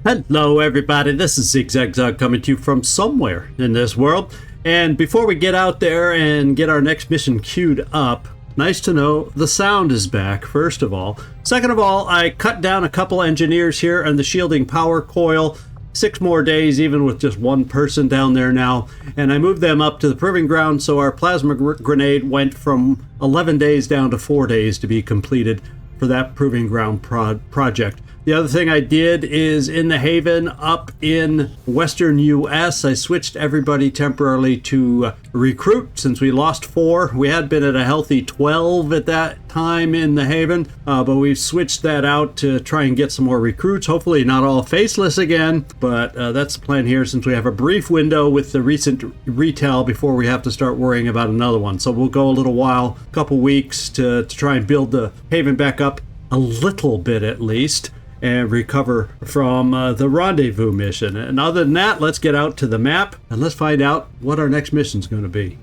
Hello everybody, this is ZigZagZog coming to you from somewhere in this world. And before we get out there and get our next mission queued up, nice to know the sound is back, first of all. Second of all, I cut down a couple engineers here on the shielding power coil. 6 more days, even with just one person down there now. And I moved them up to the proving ground, so our plasma grenade went from 11 days down to 4 days to be completed for that proving ground project. The other thing I did is in the Haven up in Western US, I switched everybody temporarily to recruit since we lost 4. We had been at a healthy 12 at that time in the Haven, but we've switched that out to try and get some more recruits. Hopefully not all faceless again, but that's the plan here since we have a brief window with the recent retail before we have to start worrying about another one. So we'll go a little while, a couple weeks to try and build the Haven back up a little bit at least, and recover from the rendezvous mission. And other than that, let's get out to the map and let's find out what our next mission is going to be.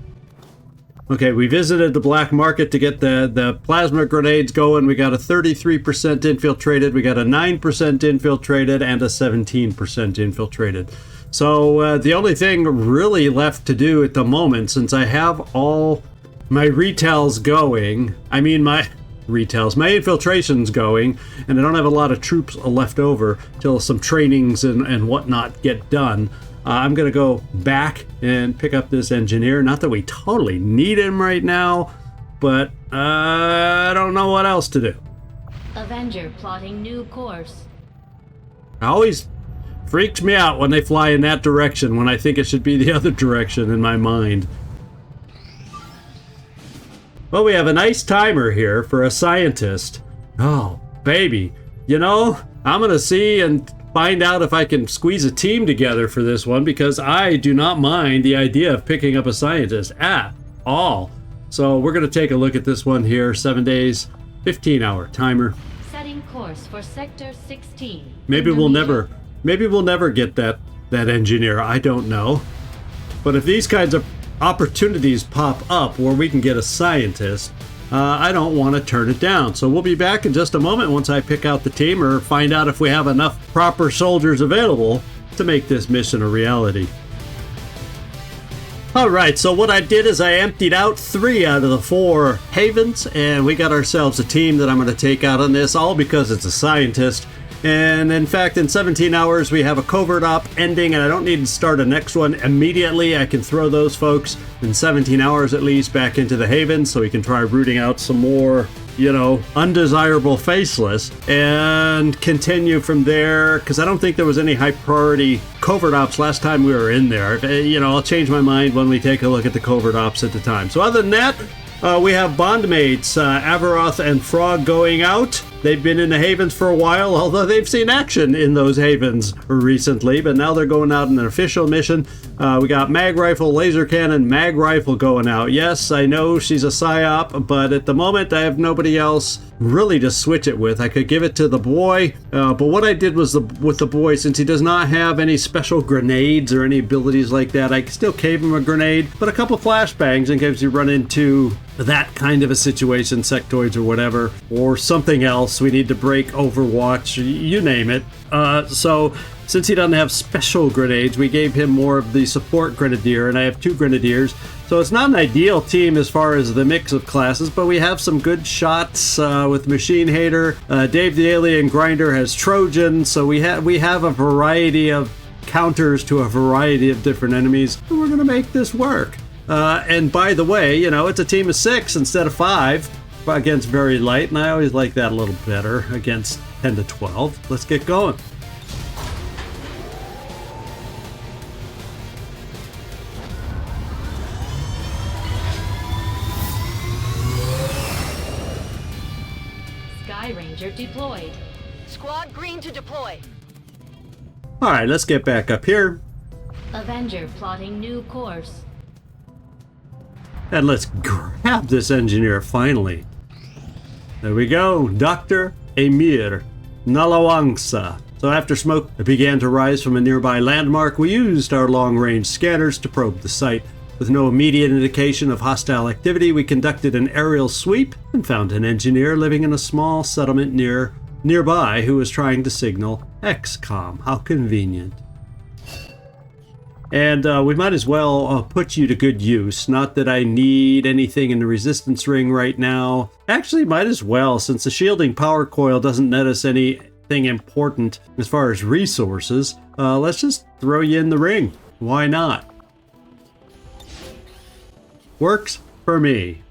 Okay, we visited the black market to get the plasma grenades going. We got a 33% infiltrated, we got a 9% infiltrated, and a 17% infiltrated. So the only thing really left to do at the moment, since I have all my retails going, my infiltration's going, and I don't have a lot of troops left over till some trainings and whatnot get done. I'm gonna go back and pick up this engineer. Not that we totally need him right now, but I don't know what else to do. Avenger plotting new course. It always freaks me out when they fly in that direction when I think it should be the other direction in my mind. Well, we have a nice timer here for a scientist. Oh, baby. You know, I'm going to see and find out if I can squeeze a team together for this one, because I do not mind the idea of picking up a scientist at all. So we're going to take a look at this one here. 7 days, 15-hour timer. Setting course for Sector 16. Maybe we'll never get that engineer. I don't know. But if these kinds of opportunities pop up where we can get a scientist, I don't want to turn it down. So we'll be back in just a moment once I pick out the team or find out if we have enough proper soldiers available to make this mission a reality. Alright, so what I did is I emptied out 3 out of the 4 havens, and we got ourselves a team that I'm going to take out on this, all because it's a scientist. And in fact, in 17 hours, we have a covert op ending, and I don't need to start a next one immediately. I can throw those folks in 17 hours at least back into the Haven so we can try rooting out some more, undesirable faceless and continue from there, because I don't think there was any high priority covert ops last time we were in there. I'll change my mind when we take a look at the covert ops at the time. So other than that, we have bondmates, Avaroth and Frog going out. They've been in the Havens for a while, although they've seen action in those Havens recently, but now they're going out on an official mission. We got mag rifle, laser cannon, mag rifle going out. Yes, I know she's a psyop, but at the moment I have nobody else really to switch it with. I could give it to the boy, but what I did was with the boy, since he does not have any special grenades or any abilities like that, I still gave him a grenade, but a couple flashbangs in case you run into that kind of a situation, sectoids or whatever, or something else. We need to break Overwatch, you name it. So since he doesn't have special grenades, we gave him more of the support grenadier, and I have 2 grenadiers. So it's not an ideal team as far as the mix of classes, but we have some good shots with Machine Hater. Dave the Alien Grinder has Trojan, so we have a variety of counters to a variety of different enemies, and we're going to make this work. And by the way, it's a team of 6 instead of 5 against very light, and I always like that a little better against 10 to 12. Let's get going. Sky Ranger deployed. Squad green to deploy. Alright, let's get back up here. Avenger plotting new course. And let's grab this engineer finally. There we go, Dr. Emir Nalawangsa. So after smoke began to rise from a nearby landmark, we used our long-range scanners to probe the site. With no immediate indication of hostile activity, we conducted an aerial sweep and found an engineer living in a small settlement nearby who was trying to signal XCom, how convenient. And we might as well put you to good use. Not that I need anything in the resistance ring right now. Actually, might as well, since the shielding power coil doesn't net us anything important as far as resources. Let's just throw you in the ring. Why not? Works for me.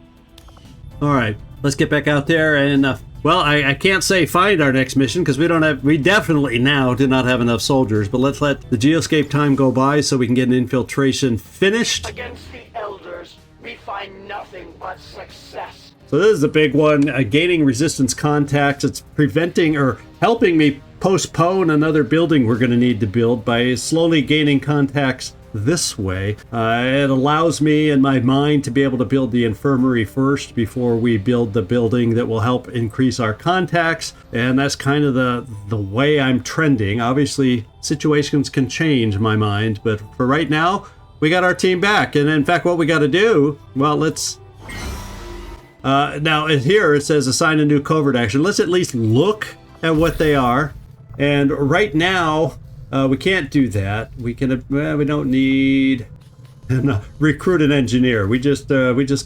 All right, let's get back out there and well, I can't say find our next mission because we definitely now do not have enough soldiers, but let's let the geoscape time go by so we can get an infiltration finished. Against the elders, we find nothing but success. So this is a big one, gaining resistance contacts. It's preventing or helping me postpone another building we're going to need to build by slowly gaining contacts this way. It allows me in my mind to be able to build the infirmary first before we build the building that will help increase our contacts, and that's kind of the way I'm trending. Obviously situations can change my mind, but for right now we got our team back. And in fact, what we got to do, well, let's now here it says assign a new covert action. Let's at least look at what they are. And right now we can't do that. We can. We don't need recruit an engineer. We just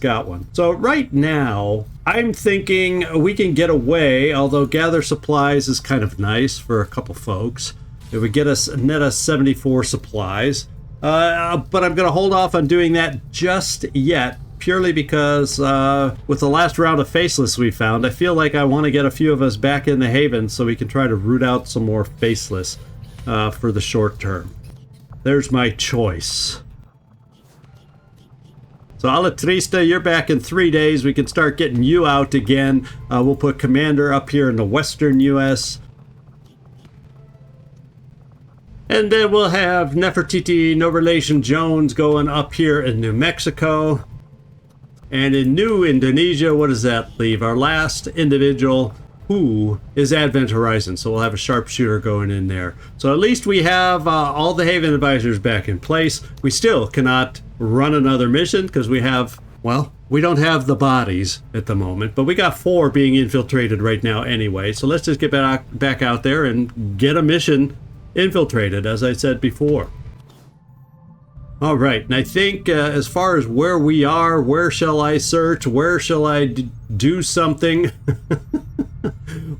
got one. So right now, I'm thinking we can get away. Although gather supplies is kind of nice for a couple folks. It would get us net us 74 supplies. But I'm going to hold off on doing that just yet, purely because with the last round of faceless we found, I feel like I want to get a few of us back in the Haven so we can try to root out some more faceless. For the short term. There's my choice. So Alatrista, you're back in 3 days. We can start getting you out again. We'll put Commander up here in the western US. And then we'll have Nefertiti, No Relation Jones going up here in New Mexico. And in New Indonesia, what does that leave? Our last individual who is Advent Horizon, so we'll have a sharpshooter going in there. So at least we have all the Haven advisors back in place. We still cannot run another mission because we have, well, we don't have the bodies at the moment, but we got 4 being infiltrated right now anyway. So let's just get back out there and get a mission infiltrated, as I said before. All right, and I think as far as where we are, where shall I search? Where shall I do something?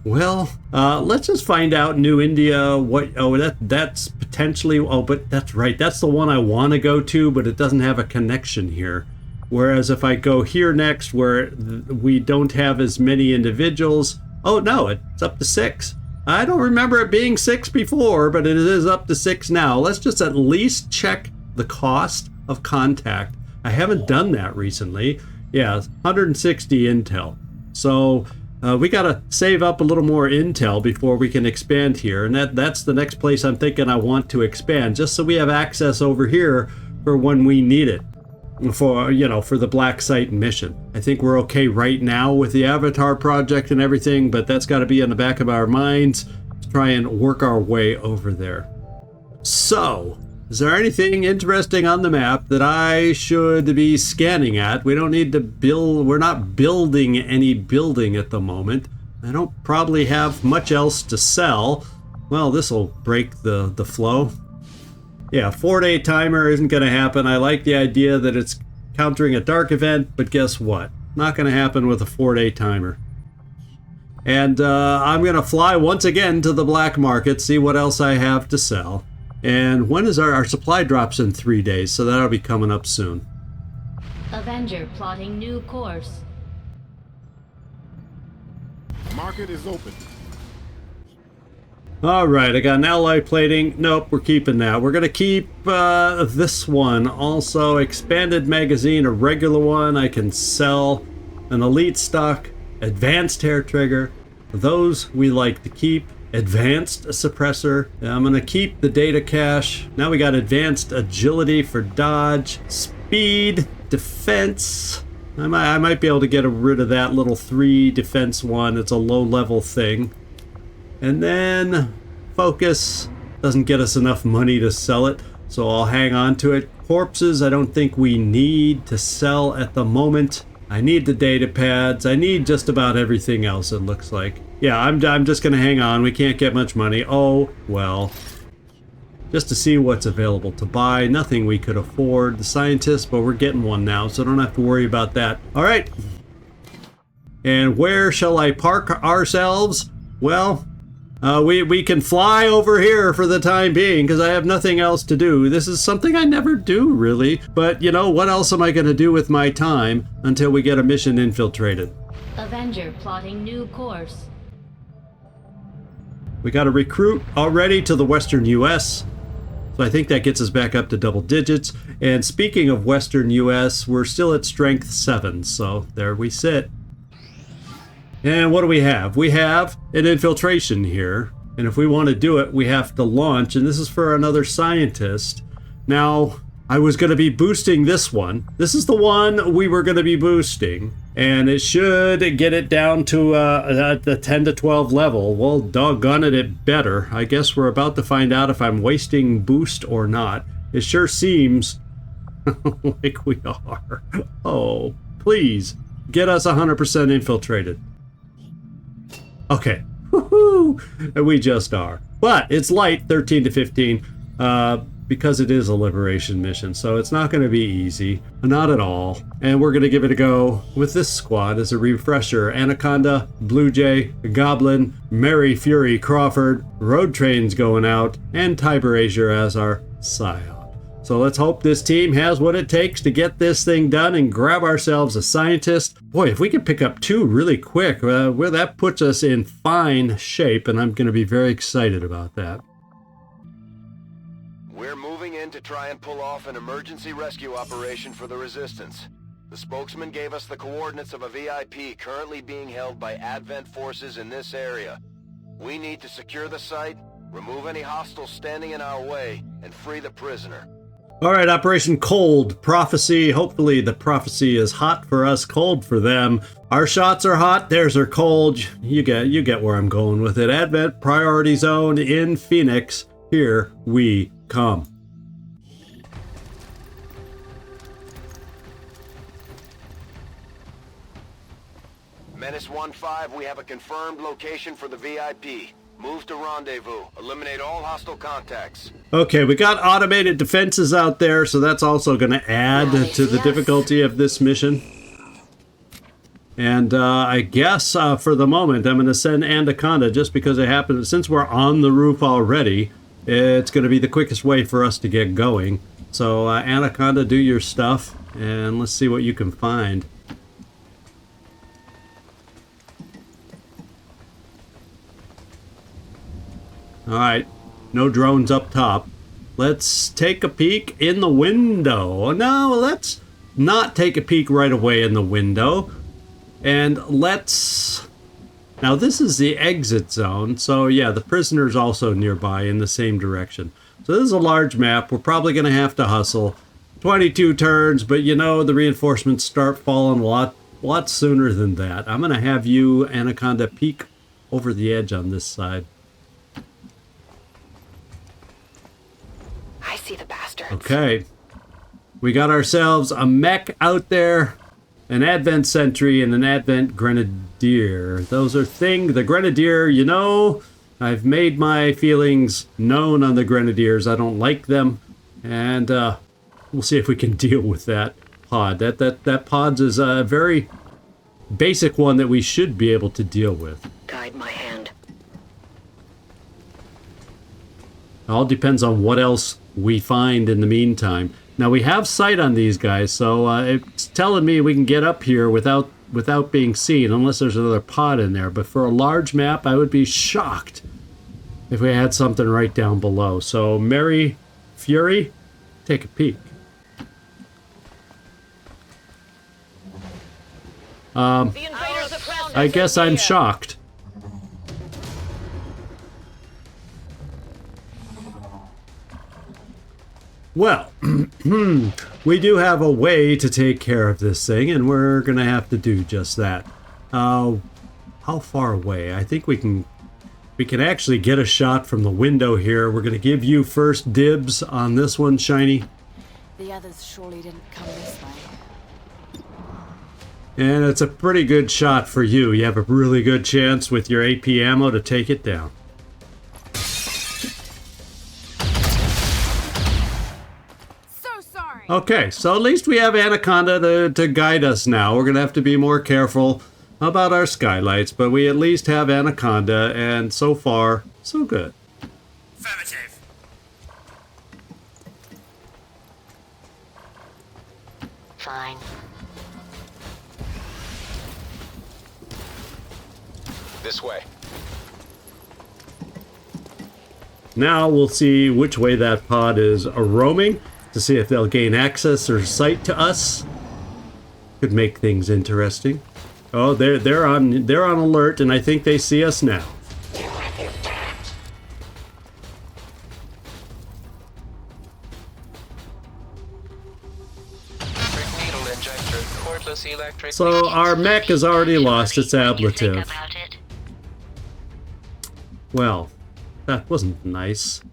Well, let's just find out New India. What? Oh, that's potentially. Oh, but that's right. That's the one I want to go to, but it doesn't have a connection here. Whereas if I go here next, where we don't have as many individuals. Oh no, it's up to 6. I don't remember it being 6 before, but it is up to 6 now. Let's just at least check the cost of contact. I haven't done that recently. Yeah, 160 intel. So we got to save up a little more intel before we can expand here. And that's the next place I'm thinking I want to expand, just so we have access over here for when we need it. For, you know, for the Black Site mission. I think we're okay right now with the Avatar project and everything, but that's got to be in the back of our minds to try and work our way over there. So, is there anything interesting on the map that I should be scanning at? We don't need to build, we're not building any building at the moment. I don't probably have much else to sell. Well, this will break the flow. Yeah, 4-day timer isn't going to happen. I like the idea that it's countering a dark event, but guess what? Not going to happen with a 4-day timer. And I'm going to fly once again to the black market, see what else I have to sell. And when is our supply drops in 3 days, so that'll be coming up soon. Avenger plotting new course. Market is open. Alright, I got an alloy plating. Nope, we're keeping that. We're going to keep this one. Also, expanded magazine, a regular one. I can sell an elite stock, advanced hair trigger. Those we like to keep. Advanced suppressor. I'm going to keep the data cache. Now we got advanced agility for dodge, speed, defense. I might be able to get rid of that little 3 defense one. It's a low level thing. And then focus doesn't get us enough money to sell it, so I'll hang on to it. Corpses I don't think we need to sell at the moment. I need the data pads. I need just about everything else, it looks like. Yeah, I'm just gonna hang on. We can't get much money. Oh, well. Just to see what's available to buy. Nothing we could afford. The scientist, but we're getting one now, so don't have to worry about that. All right. And where shall I park ourselves? Well, we can fly over here for the time being because I have nothing else to do. This is something I never do, really. But, you know, what else am I going to do with my time until we get a mission infiltrated? Avenger plotting new course. We got a recruit already to the Western U.S., so I think that gets us back up to double digits. And speaking of Western U.S., we're still at strength 7, so there we sit. And what do we have? We have an infiltration here, and if we want to do it, we have to launch, and this is for another scientist. Now, I was going to be boosting this one. This is the one we were going to be boosting, and it should get it down to the 10 to 12 level. Well, doggone it, it better. I guess we're about to find out if I'm wasting boost or not. It sure seems like we are. Oh, please, get us 100% infiltrated. Okay, woohoo! We just are. But it's light, 13 to 15, because it is a liberation mission, so it's not going to be easy. Not at all. And we're going to give it a go with this squad as a refresher. Anaconda, Blue Jay, Goblin, Mary Fury Crawford, Road Train's going out, and Tiber Azure as our Scion. So let's hope this team has what it takes to get this thing done and grab ourselves a scientist. Boy, if we can pick up 2 really quick, well, that puts us in fine shape, and I'm going to be very excited about that. We're moving in to try and pull off an emergency rescue operation for the Resistance. The spokesman gave us the coordinates of a VIP currently being held by Advent forces in this area. We need to secure the site, remove any hostiles standing in our way, and free the prisoner. All right, Operation Cold Prophecy. Hopefully the prophecy is hot for us, cold for them. Our shots are hot, theirs are cold. You get where I'm going with it. Advent Priority Zone in Phoenix. Here we come. Menace 1-5, we have a confirmed location for the VIP. Move to rendezvous. Eliminate all hostile contacts. Okay, we got automated defenses out there, so that's also going to add to the difficulty of this mission. And I guess for the moment, I'm going to send Anaconda just because it happened. Since we're on the roof already, it's going to be the quickest way for us to get going. So Anaconda, do your stuff, and let's see what you can find. Alright, no drones up top. Let's take a peek in the window. No, let's not take a peek right away in the window. And let's... Now this is the exit zone, so yeah, the prisoner's also nearby in the same direction. So this is a large map. We're probably going to have to hustle. 22 turns, but you know, the reinforcements start falling a lot sooner than that. I'm going to have you, Anaconda, peek over the edge on this side. I see the bastards. Okay. We got ourselves a mech out there, an Advent Sentry, and an Advent Grenadier. Those are the Grenadier, you know, I've made my feelings known on the Grenadiers. I don't like them, and we'll see if we can deal with that pod. That pod is a very basic one that we should be able to deal with. Guide my hand. It all depends on what else we find in the meantime. Now we have sight on these guys, so it's telling me we can get up here without being seen, unless there's another pod in there. But for a large map, I would be shocked if we had something right down below. So Mary Fury, take a peek. I guess I'm shocked. Well, we do have a way to take care of this thing, and we're going to have to do just that. How far away? I think we can actually get a shot from the window here. We're going to give you first dibs on this one, Shiny. The others surely didn't come this way. And it's a pretty good shot for you. You have a really good chance with your AP ammo to take it down. Okay, so at least we have Anaconda to guide us now. We're going to have to be more careful about our skylights, but we at least have Anaconda, and so far, so good. Affirmative. Fine. This way. Now we'll see which way that pod is roaming, to see if they'll gain access or sight to us. Could make things interesting. Oh, they're on alert, and I think they see us now. Needle injector, cordless electric. So our mech has already lost its ablative. Well, that wasn't nice,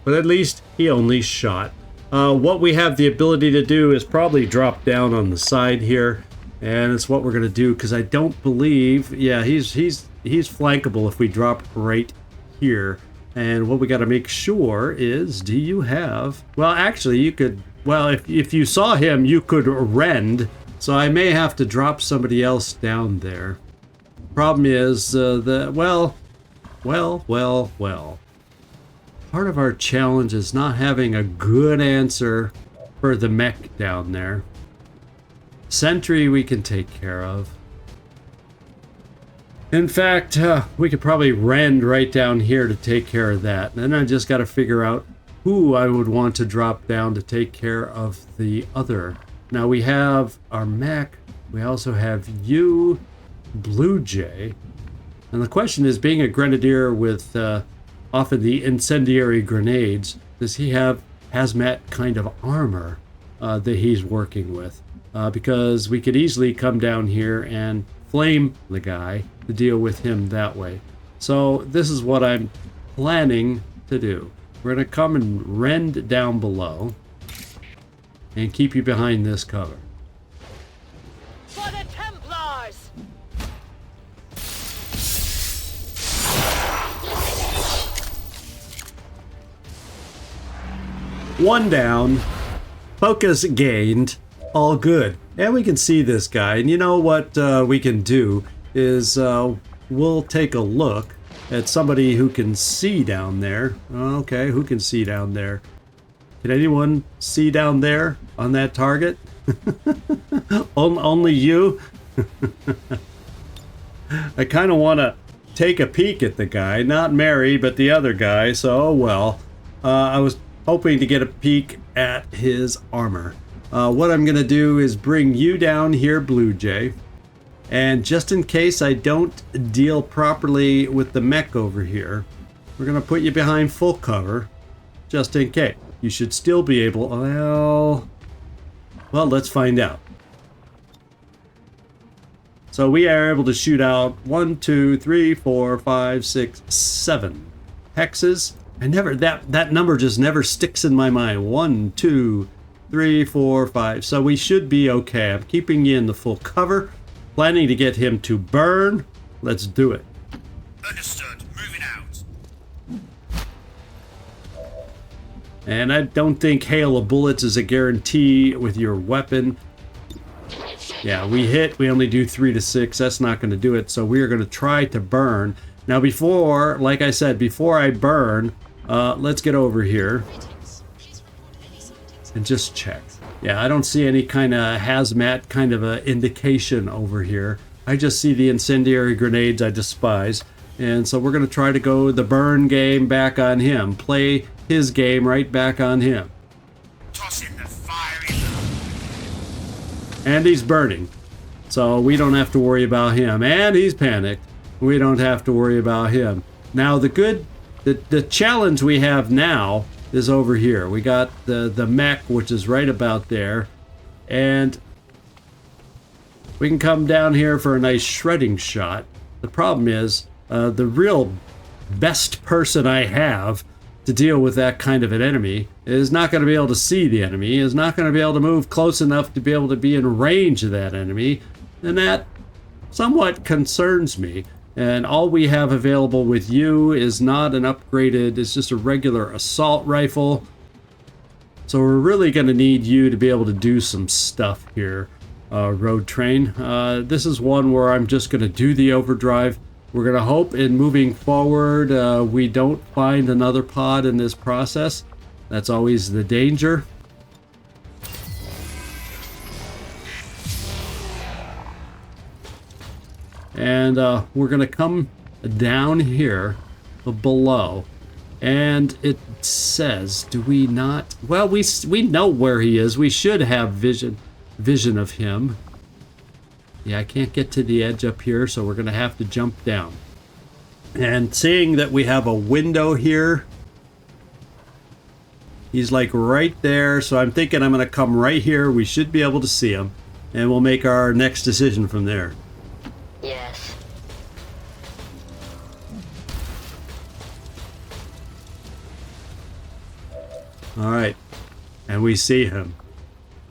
but at least he only shot. What we have the ability to do is probably drop down on the side here, and it's what we're gonna do, because I don't believe, yeah, he's flankable if we drop right here. And what we got to make sure is, do you have, well, actually you could, well, if you saw him, you could rend, so I may have to drop somebody else down there. Problem is, well. Part of our challenge is not having a good answer for the mech down there. Sentry we can take care of. In fact, we could probably rend right down here to take care of that. And then I just got to figure out who I would want to drop down to take care of the other. Now we have our mech. We also have you, Blue Jay. And the question is, being a grenadier with often the incendiary grenades, does he have hazmat kind of armor that he's working with? Because we could easily come down here and flame the guy to deal with him that way. So this is what I'm planning to do. We're going to come and rend down below and keep you behind this cover. For the Templars! One down, focus gained, all good. And we can see this guy, and you know what we can do is we'll take a look at somebody who can see down there. Okay, who can see down there? Can anyone see down there on that target? Only you? I kind of want to take a peek at the guy, not Mary, but the other guy, so oh well. I was hoping to get a peek at his armor. What I'm going to do is bring you down here, Blue Jay. And just in case I don't deal properly with the mech over here, we're going to put you behind full cover, just in case. You should still be able, well, let's find out. So we are able to shoot out 1, 2, 3, 4, 5, 6, 7 hexes. That number just never sticks in my mind. 1, 2, 3, 4, 5. So we should be okay. I'm keeping you in the full cover. Planning to get him to burn. Let's do it. Understood. Moving out. And I don't think hail of bullets is a guarantee with your weapon. Yeah, we hit. We only do 3 to 6. That's not going to do it. So we are going to try to burn. Now before, like I said, before I burn, let's get over here and just check. Yeah, I don't see any kind of hazmat kind of a indication over here. I just see the incendiary grenades I despise. And so we're going to try to go the burn game back on him. Play his game right back on him. Toss in the fiery. And he's burning. So we don't have to worry about him. And he's panicked. We don't have to worry about him. Now the challenge we have now is over here. We got the mech, which is right about there, and we can come down here for a nice shredding shot. The problem is the real best person I have to deal with that kind of an enemy is not going to be able to see the enemy, is not going to be able to move close enough to be able to be in range of that enemy, And that somewhat concerns me. And all we have available with you is not an upgraded, it's just a regular assault rifle. So we're really going to need you to be able to do some stuff here, Road Train. This is one where I'm just going to do the overdrive. We're going to hope in moving forward we don't find another pod in this process. That's always the danger. And we're going to come down here below. And it says, do we not? Well, we know where he is. We should have vision of him. Yeah, I can't get to the edge up here, so we're going to have to jump down. And seeing that we have a window here, he's like right there, so I'm thinking I'm going to come right here. We should be able to see him, and we'll make our next decision from there. Yes. All right, and we see him,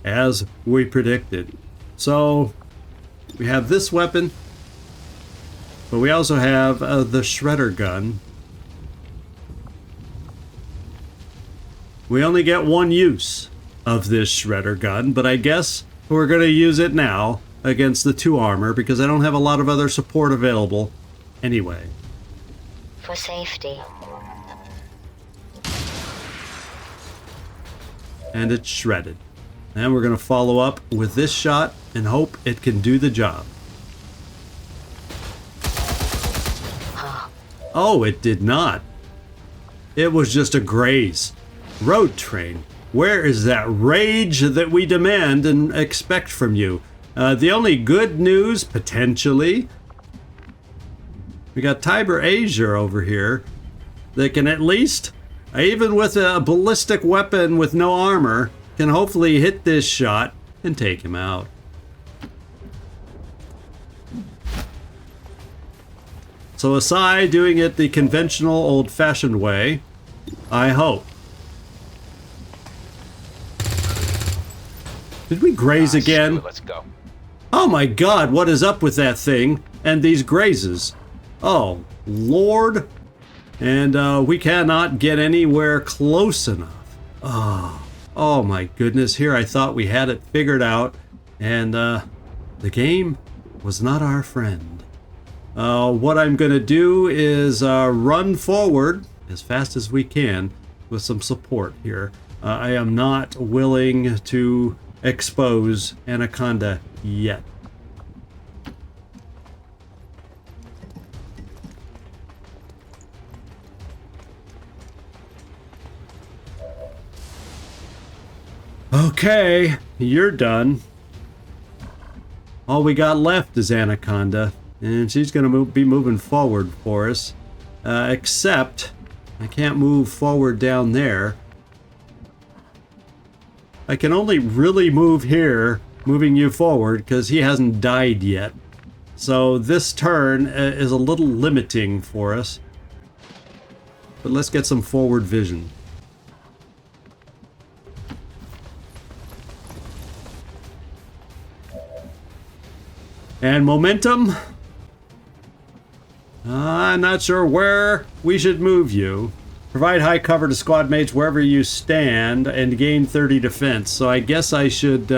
as we predicted. So we have this weapon, but we also have the shredder gun. We only get one use of this shredder gun, but I guess we're going to use it now against the 2 armor because I don't have a lot of other support available anyway. For safety. And it's shredded. And we're going to follow up with this shot and hope it can do the job. Oh, it did not. It was just a graze. Road Train, where is that rage that we demand and expect from you? The only good news, potentially, we got Tiber Azure over here that can at least, even with a ballistic weapon with no armor, can hopefully hit this shot and take him out. So aside doing it the conventional old-fashioned way, I hope. Did we graze again? Let's go. Oh my god, what is up with that thing and these grazes? Oh, Lord. And we cannot get anywhere close enough. Oh my goodness, here I thought we had it figured out, and the game was not our friend. What I'm going to do is run forward as fast as we can with some support here. I am not willing to expose Anaconda yet. Okay, you're done. All we got left is Anaconda, and she's going to be moving forward for us. Except, I can't move forward down there. I can only really move here, moving you forward, because he hasn't died yet. So this turn is a little limiting for us. But let's get some forward vision. And momentum? I'm not sure where we should move you. Provide high cover to squad mates wherever you stand and gain 30 defense. So I guess I should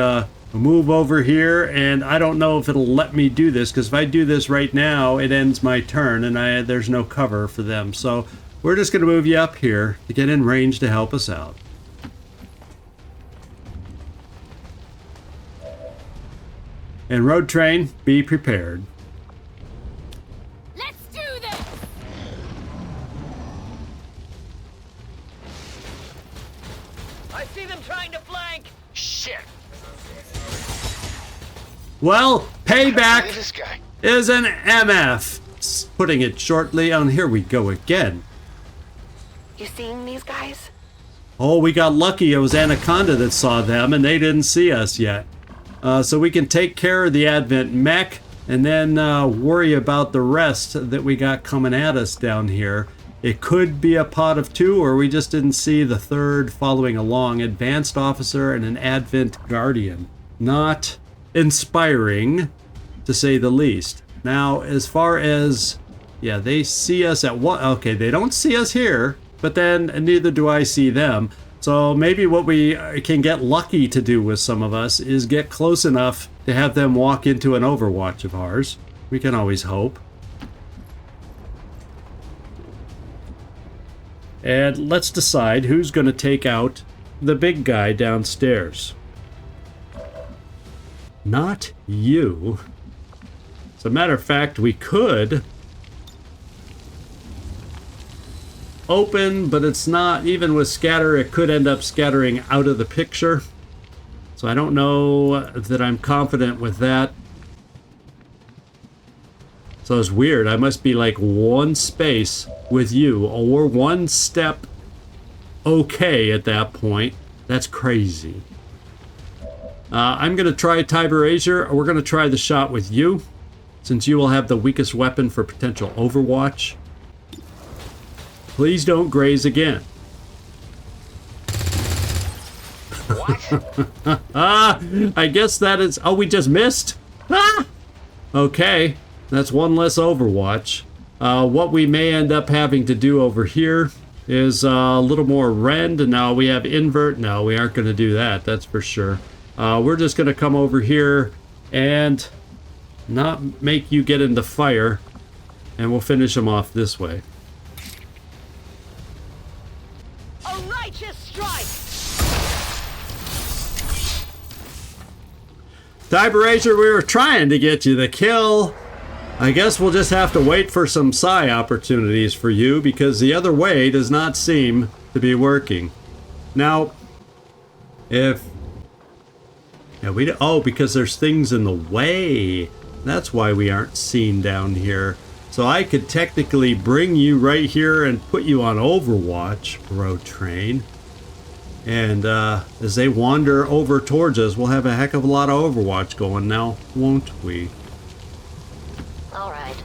move over here, and I don't know if it'll let me do this, because if I do this right now, it ends my turn, and there's no cover for them. So we're just going to move you up here to get in range to help us out. And Road Train, be prepared. Let's do this! I see them trying to flank! Shit! Well, payback This guy. is an MF. Putting it shortly, and here we go again. You seeing these guys? Oh, we got lucky. It was Anaconda that saw them, and they didn't see us yet. So we can take care of the Advent mech, and then worry about the rest that we got coming at us down here. It could be a pod of 2, or we just didn't see the third following along. Advanced Officer and an Advent Guardian. Not inspiring, to say the least. Now, as far as, yeah, they see us at one, okay, they don't see us here, but then neither do I see them. So maybe what we can get lucky to do with some of us is get close enough to have them walk into an overwatch of ours. We can always hope. And let's decide who's going to take out the big guy downstairs. Not you. As a matter of fact, we could open, but it's not, even with scatter, it could end up scattering out of the picture. So I don't know that I'm confident with that. So it's weird. I must be like one space with you, or one step okay at that point. That's crazy. I'm going to try Tiber Azure. We're going to try the shot with you, since you will have the weakest weapon for potential overwatch. Please don't graze again. What? I guess that is... Oh, we just missed? Ah! Okay, that's one less overwatch. What we may end up having to do over here is a little more rend. Now we have invert. No, we aren't going to do that, that's for sure. We're just going to come over here and not make you get into fire, and we'll finish them off this way. A righteous strike! Tiber Azure, we were trying to get you the kill. I guess we'll just have to wait for some psi opportunities for you, because the other way does not seem to be working. Now, if... Yeah, oh, because there's things in the way. That's why we aren't seen down here. So I could technically bring you right here and put you on Overwatch, Road Train. And as they wander over towards us, we'll have a heck of a lot of Overwatch going now, won't we? All right.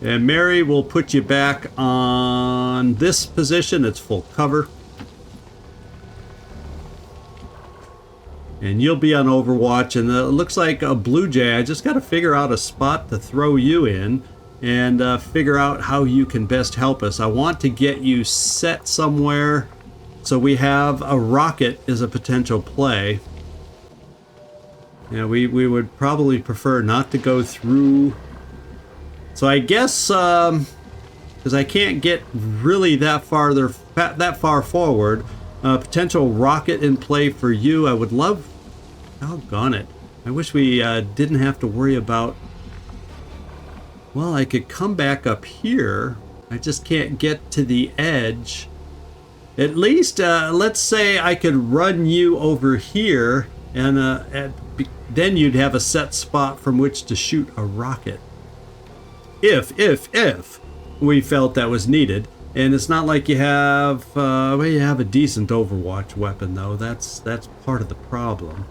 And Mary will put you back on this position. It's full cover. And you'll be on Overwatch, and it looks like a Blue Jay. I just got to figure out a spot to throw you in and figure out how you can best help us. I want to get you set somewhere so we have a rocket as a potential play. Yeah, we would probably prefer not to go through. So I guess, because I can't get really that far forward, potential rocket in play for you. I would love... Doggone it. I wish we didn't have to worry about... Well, I could come back up here. I just can't get to the edge. At least, let's say I could run you over here, and then you'd have a set spot from which to shoot a rocket. If we felt that was needed. And it's not like you have, well, you have a decent Overwatch weapon, though. That's part of the problem.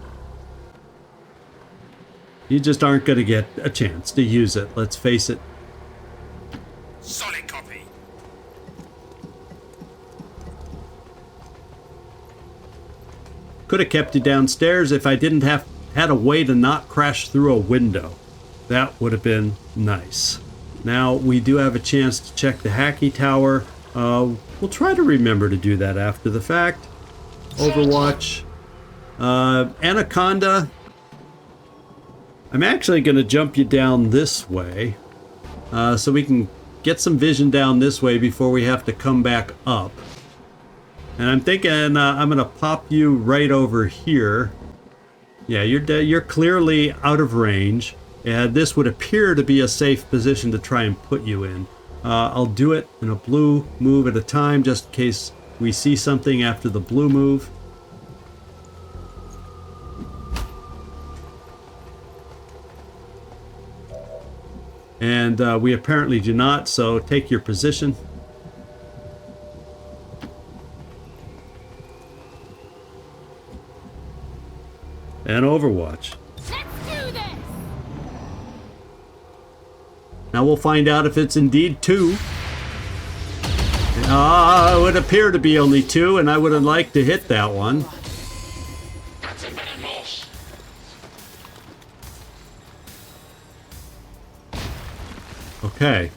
You just aren't going to get a chance to use it, let's face it. Solid copy. Could have kept you downstairs if I didn't had a way to not crash through a window. That would have been nice. Now, we do have a chance to check the Hacky Tower. We'll try to remember to do that after the fact. Overwatch. Anaconda. I'm actually going to jump you down this way. So we can get some vision down this way before we have to come back up. And I'm thinking I'm going to pop you right over here. Yeah, you're clearly out of range. And this would appear to be a safe position to try and put you in. I'll do it in a blue move at a time, just in case we see something after the blue move. And we apparently do not, so take your position. And Overwatch. Now we'll find out if it's indeed 2. It would appear to be only 2, and I would have liked to hit that one. Okay,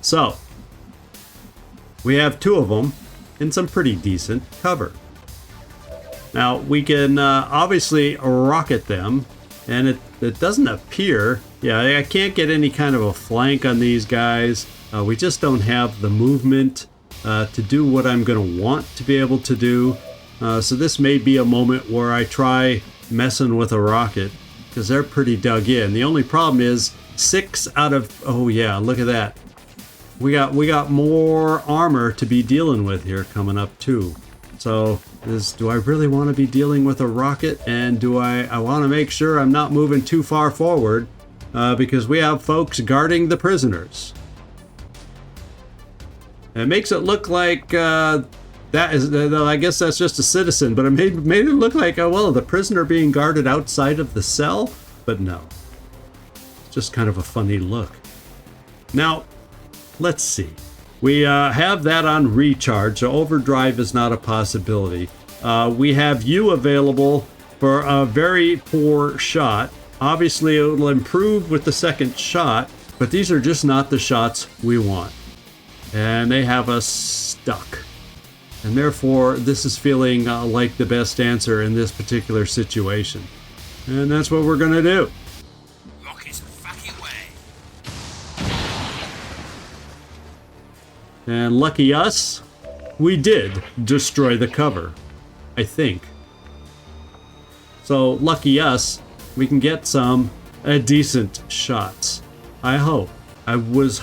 so we have 2 of them in some pretty decent cover. Now we can obviously rocket them, and it doesn't appear, yeah, I can't get any kind of a flank on these guys. We just don't have the movement to do what I'm going to want to be able to do. So this may be a moment where I try messing with a rocket, because they're pretty dug in. The only problem is 6 out of, oh yeah, look at that. We got more armor to be dealing with here coming up too. So do I really want to be dealing with a rocket? And do I want to make sure I'm not moving too far forward because we have folks guarding the prisoners. It makes it look like that is, I guess that's just a citizen, but it made it look like, oh, well, the prisoner being guarded outside of the cell, but no. It's just kind of a funny look. Now, let's see. We have that on recharge, so overdrive is not a possibility. We have you available for a very poor shot. Obviously, it will improve with the second shot, but these are just not the shots we want. And they have us stuck. And therefore, this is feeling like the best answer in this particular situation. And that's what we're going to do. Lock his fucking way. And lucky us, we did destroy the cover, I think. So lucky us, we can get some decent shots. I hope. I was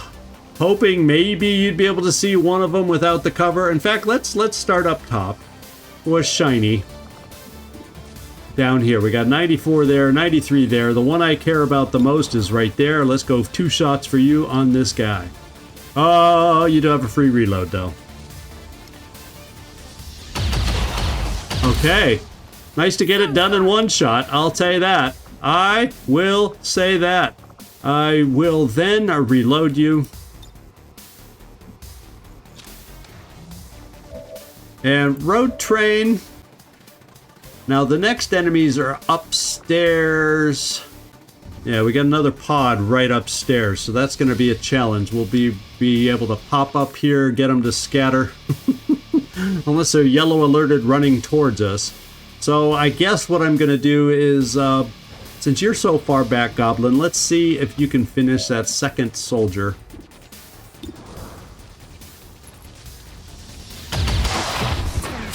hoping maybe you'd be able to see one of them without the cover. In fact, let's start up top. It was shiny. Down here, we got 94 there, 93 there. The one I care about the most is right there. Let's go 2 shots for you on this guy. Oh, you do have a free reload though. Okay. Nice to get it done in 1 shot, I'll tell you that. I will say that. I will then reload you. And road train. Now the next enemies are upstairs. Yeah, we got another pod right upstairs, so that's going to be a challenge. We'll be able to pop up here, get them to scatter. Unless they're yellow alerted running towards us. So I guess what I'm going to do is, since you're so far back, Goblin, let's see if you can finish that second soldier.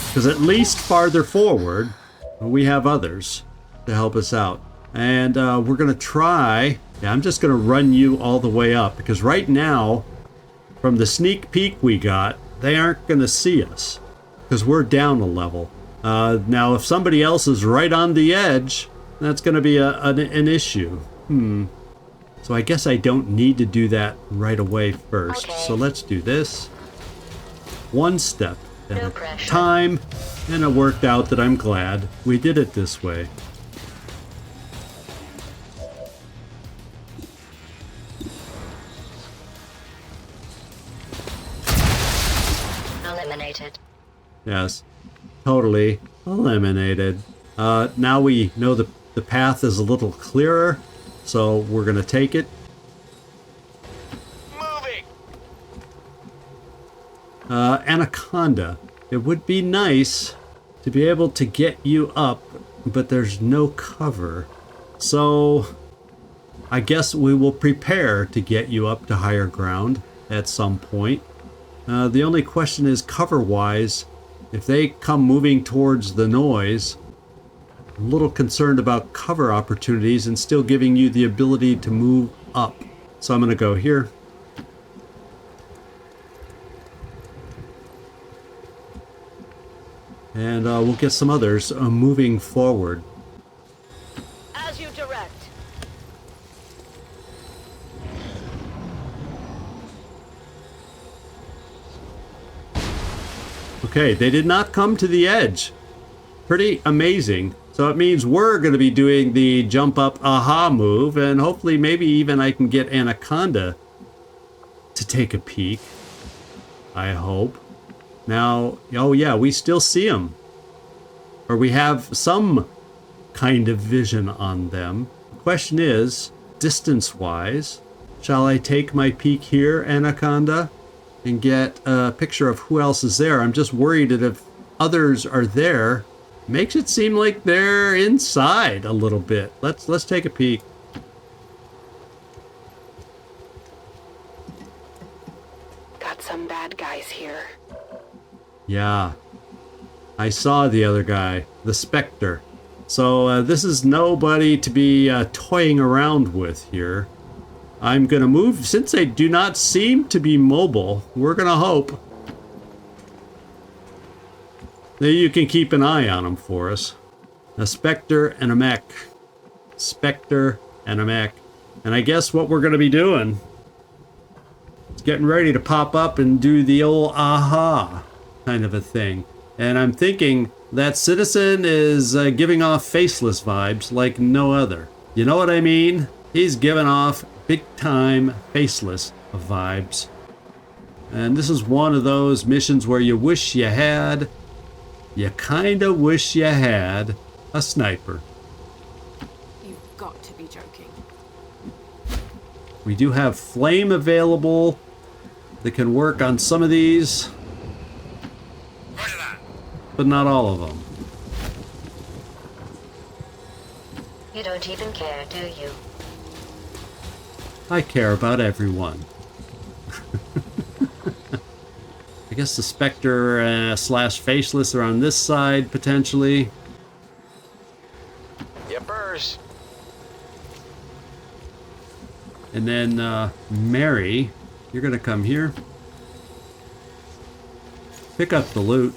Because at least farther forward, we have others to help us out. And we're going to try... Yeah, I'm just going to run you all the way up. Because right now, from the sneak peek we got, they aren't going to see us. Because we're down a level. Now, if somebody else is right on the edge, that's going to be an issue. So I guess I don't need to do that right away first. Okay. So let's do this. 1 step at No a pressure. time. And it worked out that I'm glad we did it this way. Eliminated. Yes, totally eliminated. Now we know the path is a little clearer, so we're going to take it. Moving! Anaconda. It would be nice to be able to get you up, but there's no cover. So I guess we will prepare to get you up to higher ground at some point. The only question is cover-wise, if they come moving towards the noise, I'm a little concerned about cover opportunities and still giving you the ability to move up. So I'm going to go here. And we'll get some others moving forward. As you direct. Okay, they did not come to the edge. Pretty amazing. So it means we're going to be doing the jump up aha move, and hopefully maybe even I can get Anaconda to take a peek. I hope. Now, oh yeah, we still see them. Or we have some kind of vision on them. The question is, distance-wise, Shall I take my peek here, Anaconda, and get a picture of who else is there? I'm just worried that if others are there, makes it seem like they're inside a little bit. Let's take a peek. Got some bad guys here. Yeah, I saw the other guy, the Spectre. So this is nobody to be toying around with here. I'm gonna move, since they do not seem to be mobile, we're gonna hope that you can keep an eye on them for us. A Spectre and a mech. Spectre and a mech. And I guess what we're gonna be doing is getting ready to pop up and do the old aha kind of a thing. And I'm thinking that Citizen is giving off faceless vibes like no other. You know what I mean? He's giving off big time faceless vibes. And this is one of those missions where you wish you had, you kinda wish you had a sniper. You've got to be joking. We do have flame available that can work on some of these, Roger that. but not all of them. You don't even care, do you? I care about everyone. I guess the Spectre slash Faceless are on this side, potentially. Yippers. And then Mary, you're going to come here. Pick up the loot.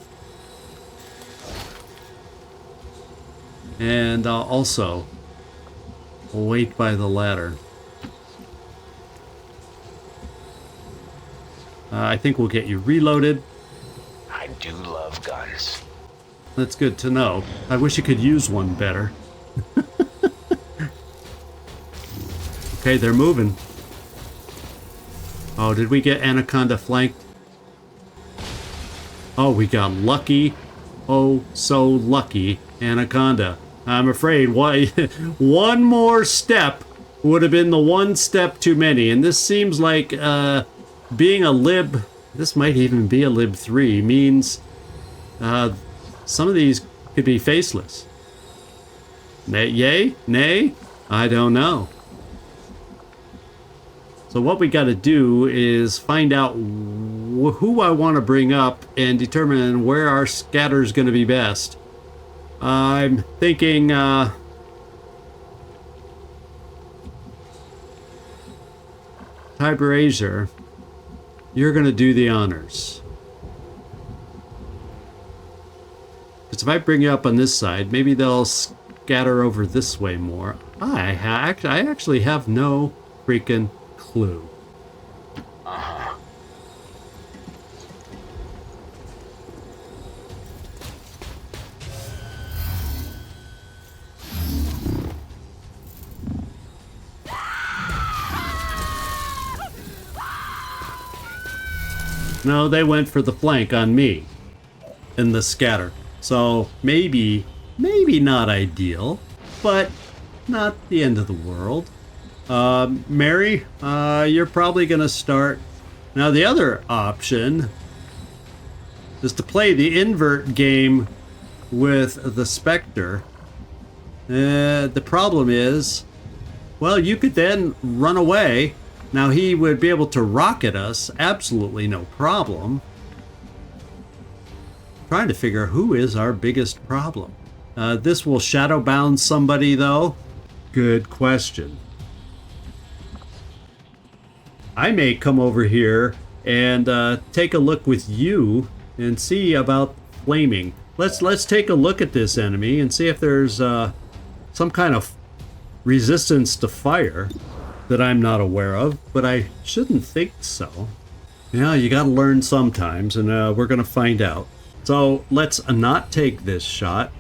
And also wait by the ladder. I think we'll get you reloaded. I do love guns. That's good to know. I wish you could use one better. Okay, they're moving. Oh, did we get Anaconda flanked? Oh, we got lucky. Oh, so lucky. Anaconda. I'm afraid one more step would have been the one step too many. And this seems like being a lib, this might even be a lib 3, means some of these could be faceless. Yay? Nay? I don't know. So what we got to do is find out who I want to bring up and determine where our scatter is going to be best. I'm thinking Tiber, you're going to do the honors. Because if I bring you up on this side, maybe they'll scatter over this way more. I actually have no freaking clue. No, they went for the flank on me in the scatter. So maybe not ideal, but not the end of the world. Mary, you're probably going to start. Now, the other option is to play the invert game with the Spectre. The problem is, well, you could then run away. Now, he would be able to rocket us, absolutely no problem. Trying to figure out who is our biggest problem. This will shadow bound somebody, though. Good question. I may come over here and take a look with you and see about flaming. Let's take a look at this enemy and see if there's some kind of resistance to fire that I'm not aware of, but I shouldn't think so. Yeah, you gotta learn sometimes, and we're gonna find out. So let's not take this shot.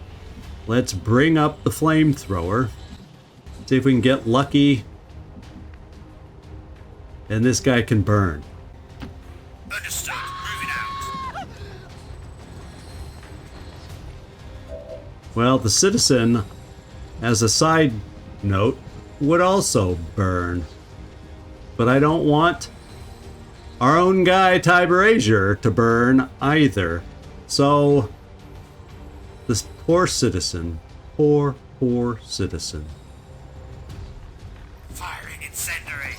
Let's bring up the flamethrower. See if we can get lucky. And this guy can burn. Understood. Moving out. Well, the Citizen, as a side note, would also burn. but I don't want our own guy, Tiberazier, to burn either. So, this poor citizen. Poor citizen. Firing incendiary.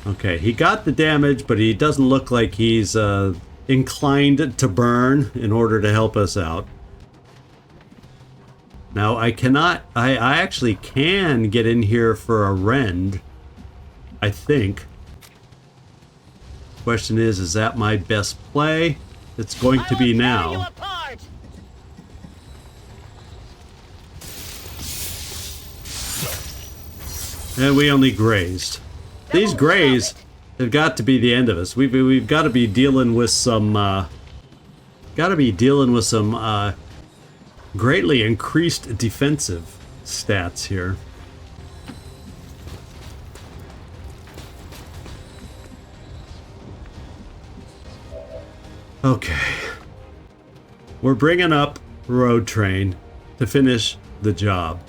Okay, he got the damage, but he doesn't look like he's inclined to burn in order to help us out. Now, I actually can get in here for a rend, I think. Question is that my best play? It's going to be now. And we only grazed. These grays have got to be the end of us. We've got to be dealing with some greatly increased defensive stats here. Okay. We're bringing up Road Train to finish the job.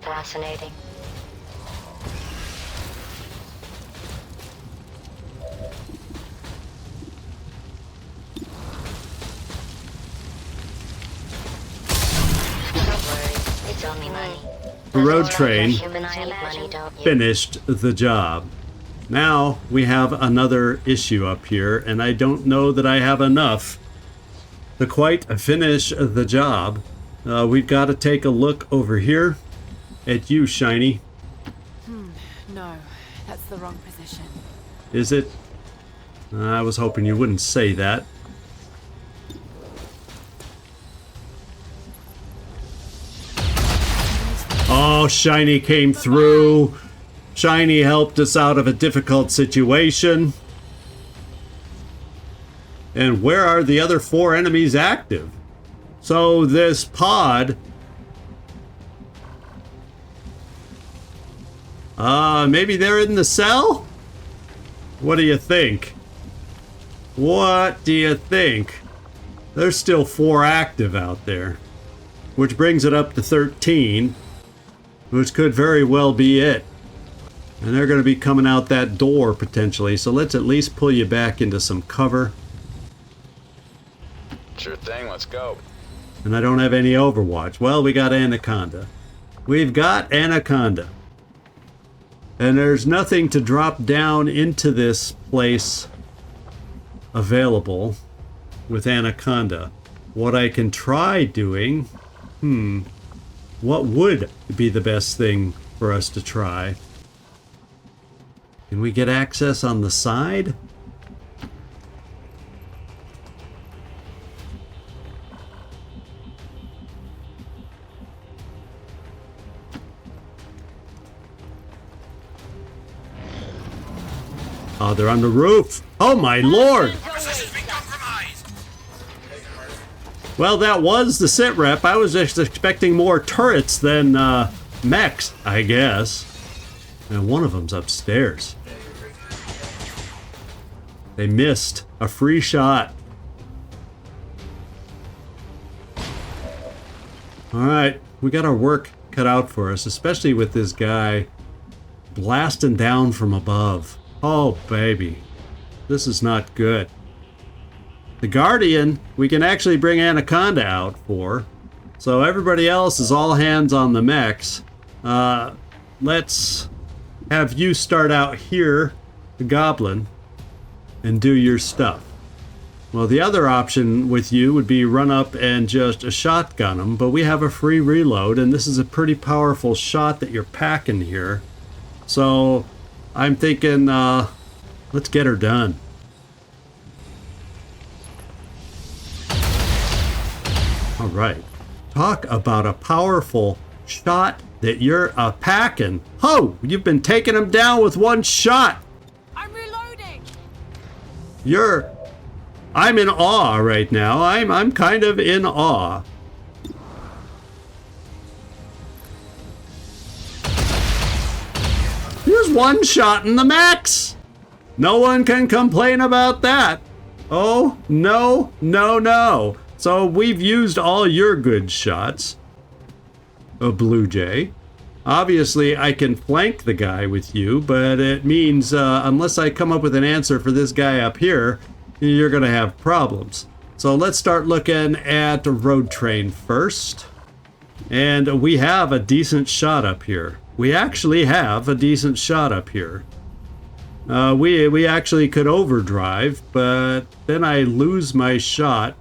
Fascinating. The Road Train finished the job. Now we have another issue up here, and I don't know that I have enough to quite finish the job. We've got to take a look over here at you, Shiny. No, that's the wrong position. Is it? I was hoping you wouldn't say that. Oh, Shiny came through. Shiny helped us out of a difficult situation. And where are the other 4 enemies active? So this pod... maybe they're in the cell? What do you think? What do you think? There's still 4 active out there. Which brings it up to 13. Which could very well be it. And they're going to be coming out that door potentially. So let's at least pull you back into some cover. Sure thing, let's go. And I don't have any Overwatch. Well, we got Anaconda. We've got Anaconda. And there's nothing to drop down into this place available with Anaconda. What I can try doing... what would be the best thing for us to try? Can we get access on the side? Oh, they're on the roof. Oh my lord! Position's been compromised. Well, that was the sitrep. I was just expecting more turrets than mechs, I guess. And one of them's upstairs. They missed a free shot. Alright, we got our work cut out for us, especially with this guy blasting down from above. Oh, baby. This is not good. The Guardian, we can actually bring Anaconda out for. So everybody else is all hands on the mechs. Let's have you start out here, the Goblin, and do your stuff. Well, the other option with you would be run up and just shotgun them, but we have a free reload, and this is a pretty powerful shot that you're packing here. So I'm thinking, let's get her done. All right. Talk about a powerful shot that you're packing. Ho! You've been taking them down with one shot. I'm reloading. I'm in awe right now. I'm kind of in awe. Here's one shot in the max. No one can complain about that. Oh, no, no, no. So we've used all your good shots. A Blue Jay. Obviously, I can flank the guy with you, but it means unless I come up with an answer for this guy up here, you're going to have problems. So let's start looking at the road train first. And we have a decent shot up here. We actually have a decent shot up here. We actually could overdrive, but then I lose my shot.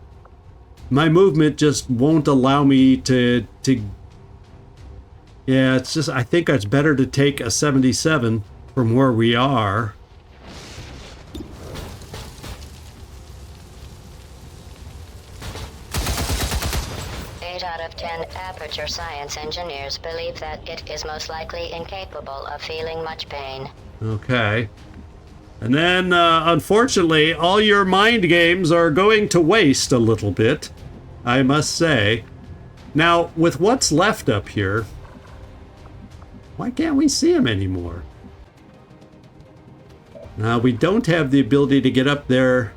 My movement just won't allow me to yeah, it's just, I think it's better to take a 77 from where we are. Out of 10 aperture science engineers believe that it is most likely incapable of feeling much pain. Okay. And then, unfortunately, all your mind games are going to waste a little bit, I must say. Now, with what's left up here, why can't we see him anymore? Now, we don't have the ability to get up there.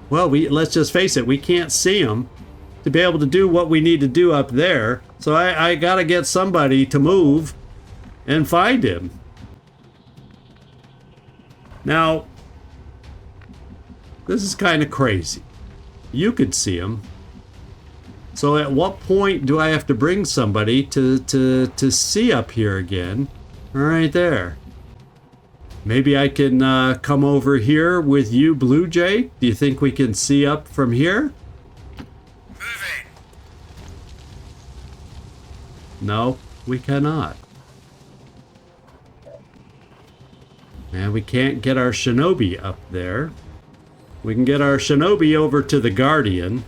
Well, let's just face it, we can't see him to be able to do what we need to do up there. So I gotta get somebody to move and find him. Now, this is kind of crazy. You could see him. So at what point do I have to bring somebody to see up here again? Right there. Maybe I can come over here with you, Blue Jay. Do you think we can see up from here? Moving. No, we cannot. And we can't get our shinobi up there. We can get our shinobi over to the Guardian,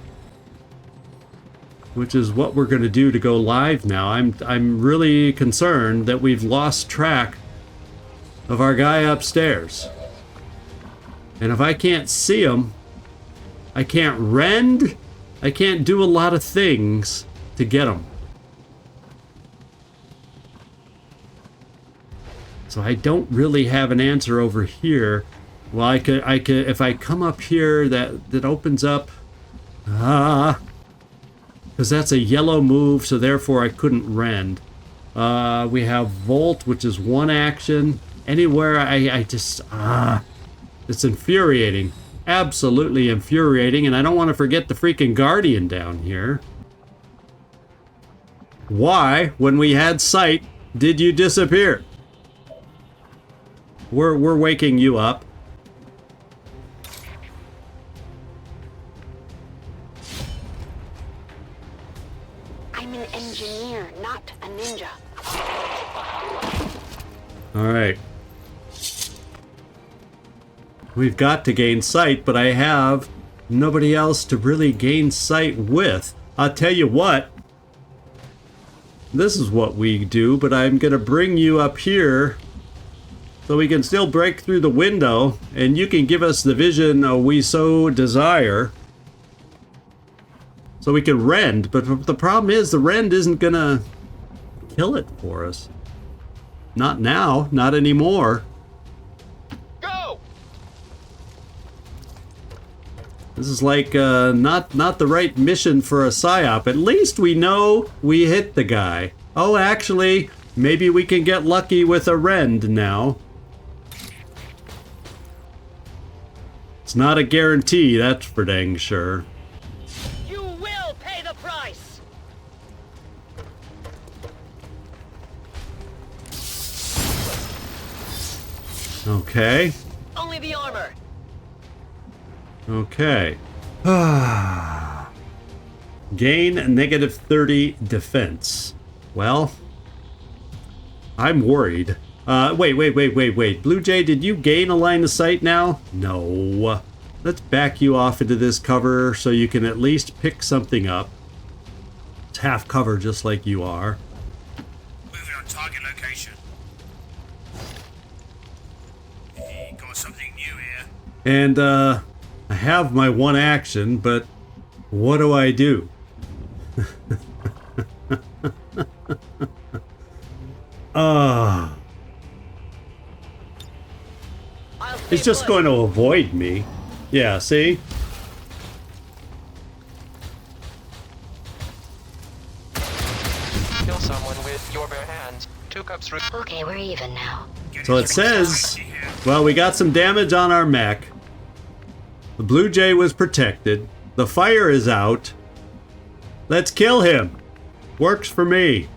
which is what we're going to do to go live now. I'm really concerned that we've lost track of our guy upstairs. And if I can't see him, I can't rend, I can't do a lot of things to get him. So I don't really have an answer over here. Well, I could if I come up here, that opens up, because that's a yellow move, so therefore I couldn't rend. We have Volt, which is one action. Anywhere I just, it's infuriating. Absolutely infuriating, and I don't want to forget the freaking Guardian down here. Why, when we had sight, did you disappear? We're waking you up. I'm an engineer, not a ninja. All right. We've got to gain sight, but I have nobody else to really gain sight with. I'll tell you what. This is what we do, but I'm going to bring you up here so we can still break through the window, and you can give us the vision we so desire. So we can rend, but the problem is the rend isn't going to kill it for us. Not now, not anymore. Go! This is like not the right mission for a psyop. At least we know we hit the guy. Oh, actually, maybe we can get lucky with a rend now. It's not a guarantee, that's for dang sure. You will pay the price! Okay. Only the armor! Okay. Gain negative 30 defense. Well, I'm worried. Wait. Blue Jay, did you gain a line of sight now? No. Let's back you off into this cover so you can at least pick something up. It's half cover just like you are. Moving on target location. Got something new here. And, I have my one action, but what do I do? It's just going to avoid me. Yeah, see? Kill someone with your bare hands. Okay, we're even now. So it says, well, we got some damage on our mech. The Blue Jay was protected. The fire is out. Let's kill him. Works for me.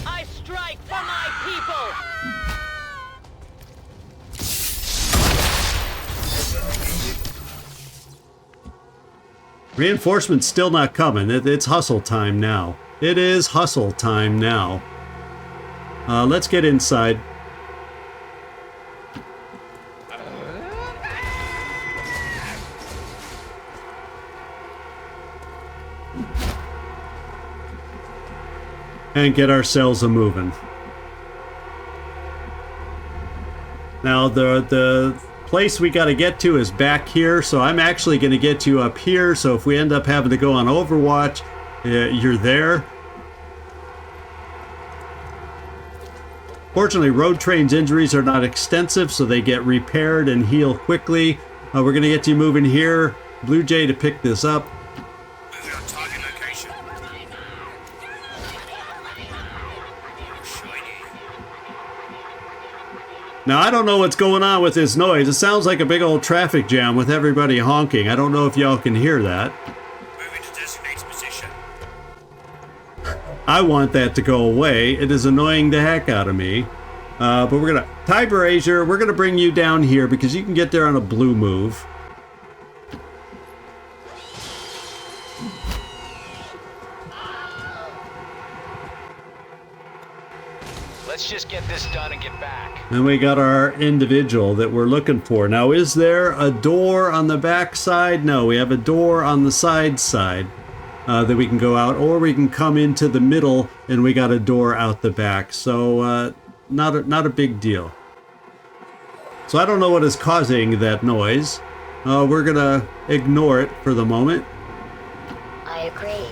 I strike for my people! Reinforcements still not coming. It's hustle time now. It is hustle time now. Let's get inside. And get ourselves a moving. Now the place we got to get to is back here, so I'm actually going to get you up here, so if we end up having to go on Overwatch, you're there. Fortunately, Road Train's injuries are not extensive, so they get repaired and heal quickly. We're going to get you moving here. Blue Jay to pick this up. Moving on target location. Now, I don't know what's going on with this noise. It sounds like a big old traffic jam with everybody honking. I don't know if y'all can hear that. Moving to designated position. I want that to go away. It is annoying the heck out of me. But we're going to... Tiber Azure, we're going to bring you down here because you can get there on a blue move. Let's just get this done and get back. And we got our individual that we're looking for. Now, is there a door on the back side? No, we have a door on the side that we can go out, or we can come into the middle and we got a door out the back. So not a big deal. So I don't know what is causing that noise. We're gonna ignore it for the moment. I agree.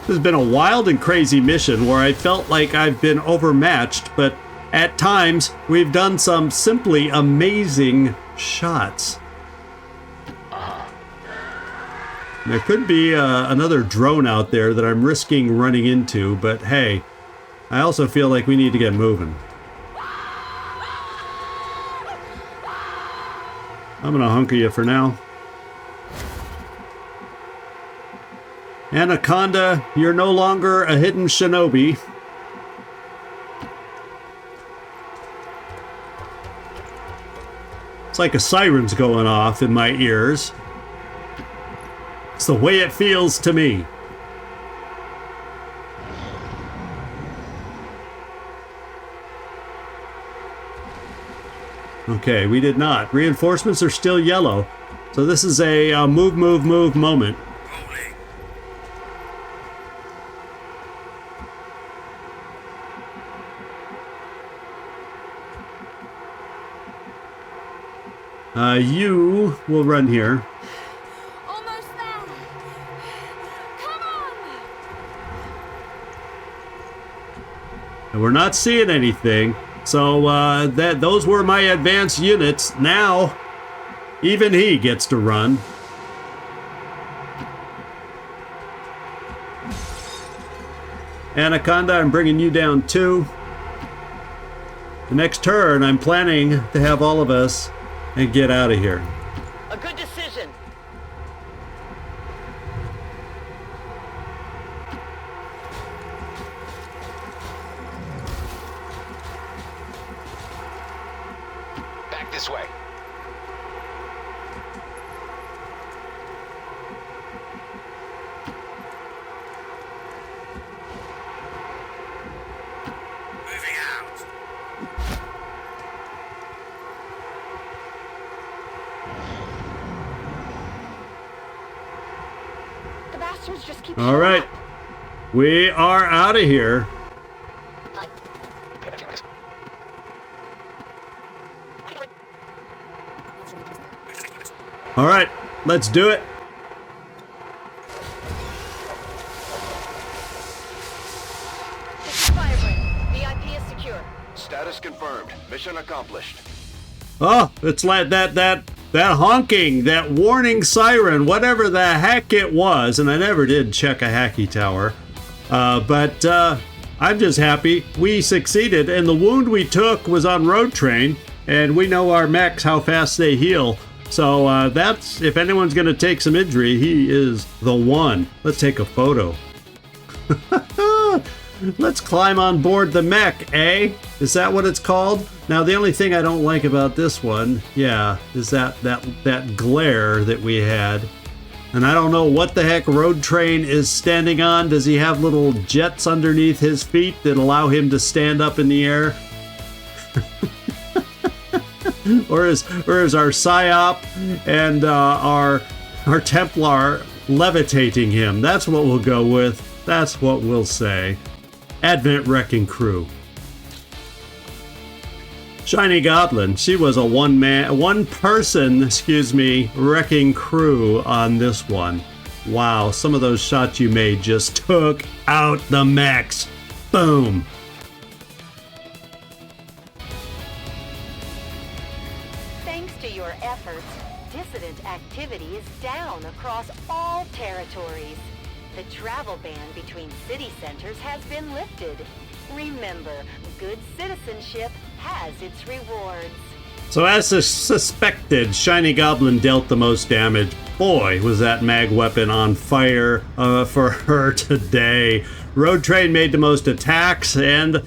This has been a wild and crazy mission where I felt like I've been overmatched, but at times we've done some simply amazing shots. There could be another drone out there that I'm risking running into, but hey, I also feel like we need to get moving. I'm gonna hunker you for now. Anaconda, you're no longer a hidden shinobi. It's like a siren's going off in my ears. It's the way it feels to me. Okay, we did not. Reinforcements are still yellow. So this is a move moment. You will run here. Almost there. Come on. And we're not seeing anything. So those were my advanced units. Now, even he gets to run. Anaconda, I'm bringing you down too. The next turn, I'm planning to have all of us and get out of here. A good decision. Back this way. Moving out. The bastards just keep All right. We are out of here. All right, let's do it. This is Firebrand. VIP is secure. Status confirmed. Mission accomplished. Oh, it's like that that honking, that warning siren, whatever the heck it was, and I never did check a hacky tower, but I'm just happy we succeeded, and the wound we took was on Road Train, and we know our mechs, how fast they heal. So that's, if anyone's going to take some injury, he is the one. Let's take a photo. Let's climb on board the mech, eh? Is that what it's called? Now, the only thing I don't like about this one, yeah, is that glare that we had. And I don't know what the heck Road Train is standing on. Does he have little jets underneath his feet that allow him to stand up in the air? or is our PSYOP and our Templar levitating him? That's what we'll go with. That's what we'll say. Advent Wrecking Crew. Shiny Goblin, she was a one person, wrecking crew on this one. Wow, some of those shots you made just took out the mechs. Boom. Thanks to your efforts, dissident activity is down across all territories. The travel ban between city centers has been lifted. Remember, good citizenship has its rewards. So as suspected, Shiny Goblin dealt the most damage. Boy, was that mag weapon on fire for her today. Road Train made the most attacks, and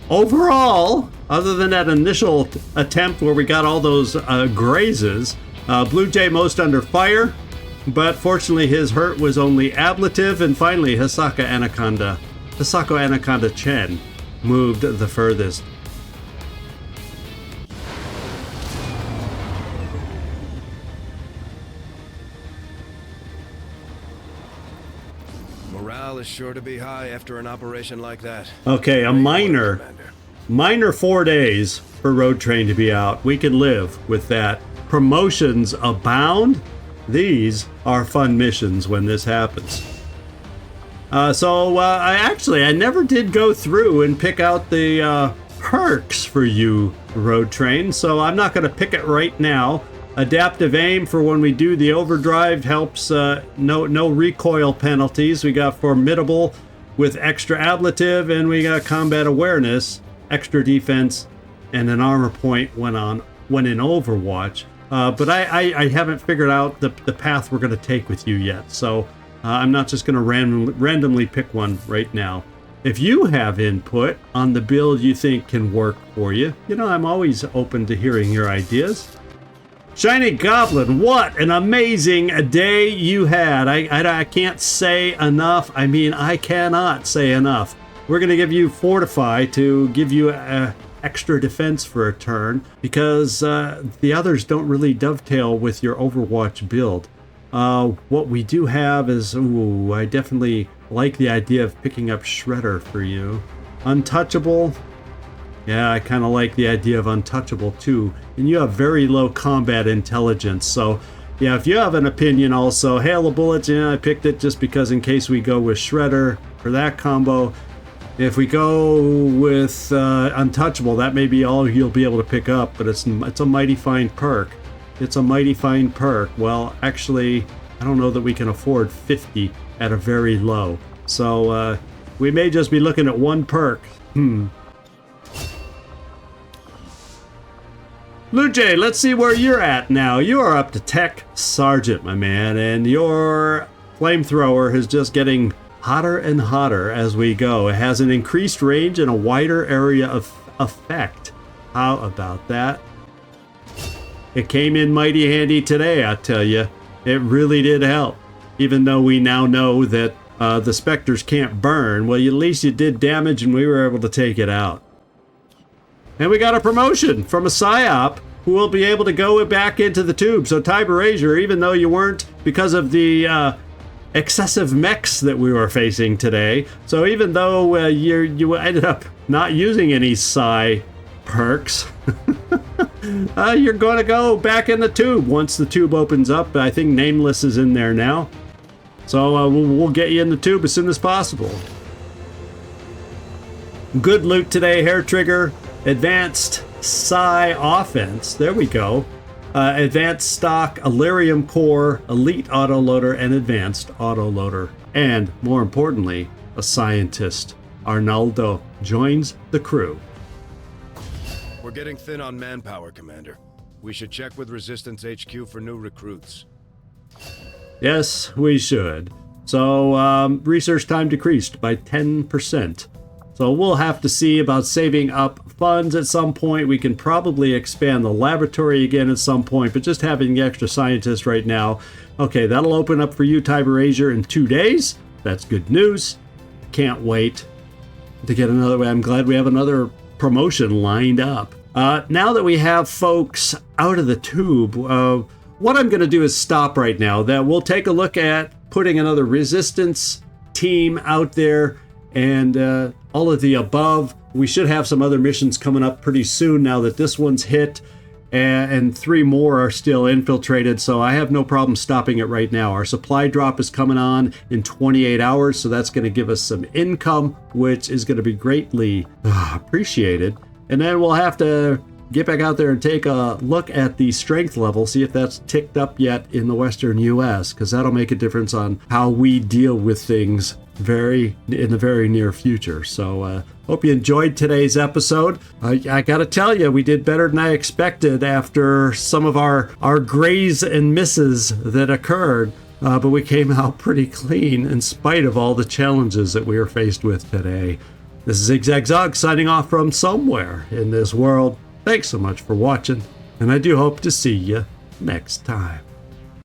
overall, other than that initial attempt where we got all those grazes, Blue Jay most under fire. But fortunately, his hurt was only ablative, and finally, Hisako Anaconda Chen moved the furthest. Morale is sure to be high after an operation like that. Okay, a minor 4 days for Road Train to be out. We can live with that. Promotions abound. These are fun missions when this happens. I never did go through and pick out the perks for you, Road Train, so I'm not going to pick it right now. Adaptive aim for when we do the overdrive helps, no recoil penalties. We got formidable with extra ablative, and we got combat awareness, extra defense, and an armor point when in Overwatch. But I haven't figured out the path we're going to take with you yet, so I'm not just going to randomly pick one right now. If you have input on the build you think can work for you, I'm always open to hearing your ideas. Shiny Goblin, what an amazing day you had. I can't say enough. I mean, I cannot say enough. We're going to give you Fortify to give you extra defense for a turn, because the others don't really dovetail with your Overwatch build. What we do have is, I definitely like the idea of picking up Shredder for you. Untouchable, yeah, I kind of like the idea of Untouchable too. And you have very low combat intelligence, so yeah, if you have an opinion also, Hail of Bullets, yeah, I picked it just because in case we go with Shredder for that combo. If we go with Untouchable, that may be all you'll be able to pick up, but it's a mighty fine perk. It's a mighty fine perk. Well, actually, I don't know that we can afford 50 at a very low. So we may just be looking at one perk. Blue Jay, let's see where you're at now. You are up to Tech Sergeant, my man, and your flamethrower is just getting hotter and hotter as we go. It has an increased range and a wider area of effect. How about that? It came in mighty handy today, I tell you. It really did help. Even though we now know that the Spectres can't burn, well, at least you did damage and we were able to take it out. And we got a promotion from a PSYOP who will be able to go back into the tube. So Tiber Azure, even though you weren't, because of the excessive mechs that we were facing today, so even though you ended up not using any Psy perks, you're going to go back in the tube once the tube opens up. I think Nameless is in there now. So we'll get you in the tube as soon as possible. Good loot today, Hair Trigger. Advanced Psy offense. There we go. advanced stock, Illyrium core, elite autoloader, and advanced autoloader. And more importantly, a scientist. Arnaldo joins the crew. We're getting thin on manpower, Commander. We should check with Resistance HQ for new recruits. Yes, we should. So, research time decreased by 10%. So we'll have to see about saving up funds at some point. We can probably expand the laboratory again at some point, but just having the extra scientists right now. Okay, that'll open up for you, Tiber Asia, in 2 days. That's good news. Can't wait to get another. I'm glad we have another promotion lined up. Now that we have folks out of the tube, what I'm going to do is stop right now. That we'll take a look at putting another resistance team out there and all of the above. We should have some other missions coming up pretty soon now that this one's hit, and 3 more are still infiltrated, so I have no problem stopping it right now. Our supply drop is coming on in 28 hours, so that's going to give us some income, which is going to be greatly appreciated. And then we'll have to get back out there and take a look at the strength level, see if that's ticked up yet in the western US, because that'll make a difference on how we deal with things in the very near future. So hope you enjoyed today's episode. I gotta tell you, we did better than I expected after some of our grays and misses that occurred, but we came out pretty clean in spite of all the challenges that we were faced with today. This is ZigZagZog signing off from somewhere in this world. Thanks so much for watching, and I do hope to see you next time.